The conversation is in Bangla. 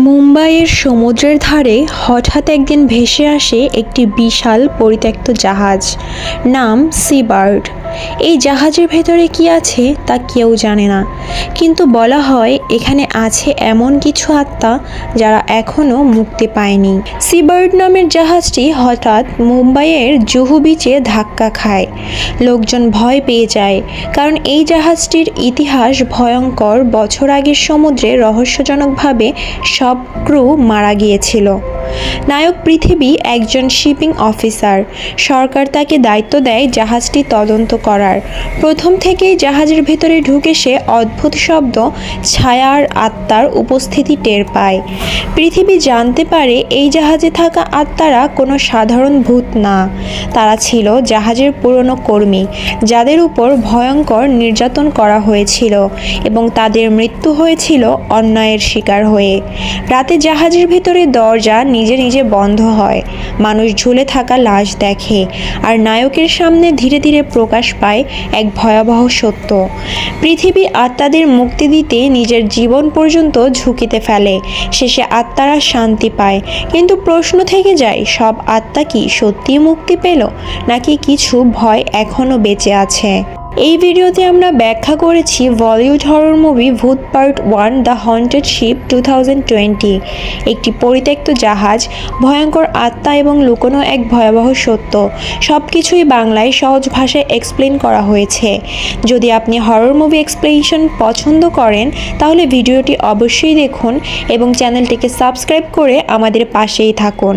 মুম্বাইয়ের সমুদ্রের ধারে হঠাৎ একদিন ভেসে আসে একটি বিশাল পরিত্যক্ত জাহাজ, নাম সি বার্ড। এই জাহাজের ভেতরে কি আছে তা কেউ জানে না, কিন্তু বলা হয় এখানে আছে এমন কিছু আত্মা যারা এখনও মুক্তি পায়নি। সি বার্ড নামের জাহাজটি হঠাৎ মুম্বাইয়ের জুহু বিচে ধাক্কা খায়। লোকজন ভয় পেয়ে যায়, কারণ এই জাহাজটির ইতিহাস ভয়ঙ্কর। বছর আগের সমুদ্রে রহস্যজনকভাবে সব ক্রু মারা গিয়েছিল। নায়ক পৃথিবী একজন শিপিং অফিসার। সরকার তাকে দায়িত্ব দেয় জাহাজটি তদন্ত করার। প্রথম থেকেই জাহাজের ভেতরে ঢুকে সে অদ্ভুত শব্দ, ছায়া আর আত্মার উপস্থিতি টের পায়। পৃথিবী জানতে পারে এই জাহাজে থাকা আত্মারা কোনো সাধারণ ভূত না, তারা ছিল জাহাজের পুরনো কর্মী, যাদের উপর ভয়ঙ্কর নির্যাতন করা হয়েছিল এবং তাদের মৃত্যু হয়েছিল অন্যায়ের শিকার হয়ে। রাতে জাহাজের ভেতরে দরজা নিজে নিজে বন্ধ হয়, মানুষ ঝুলে থাকা লাশ দেখে, আর নায়কের সামনে ধীরে ধীরে প্রকাশ পায় এক ভয়াবহ সত্য। পৃথিবী আত্মাদের মুক্তি দিতে নিজের জীবন পর্যন্ত ঝুঁকিতে ফেলে। শেষে আত্মারা শান্তি পায়, কিন্তু প্রশ্ন থেকে যায়, সব আত্মা কি সত্যিই মুক্তি পেল, নাকি কিছু ভয় এখনও বেঁচে আছে? এই ভিডিওতে আমরা ব্যাখ্যা করেছি বলিউড হরর মুভি ভূত পার্ট 1 দ্য হন্টেড শিপ 2020। একটি পরিত্যক্ত জাহাজ, ভয়ঙ্কর আত্মা এবং লুকোনো এক ভয়াবহ সত্য, সব কিছুই বাংলায় সহজ ভাষায় এক্সপ্লেন করা হয়েছে। যদি আপনি হরর মুভি এক্সপ্লেনেশন পছন্দ করেন তাহলে ভিডিওটি অবশ্যই দেখুন এবং চ্যানেলটিকে সাবস্ক্রাইব করে আমাদের পাশেই থাকুন।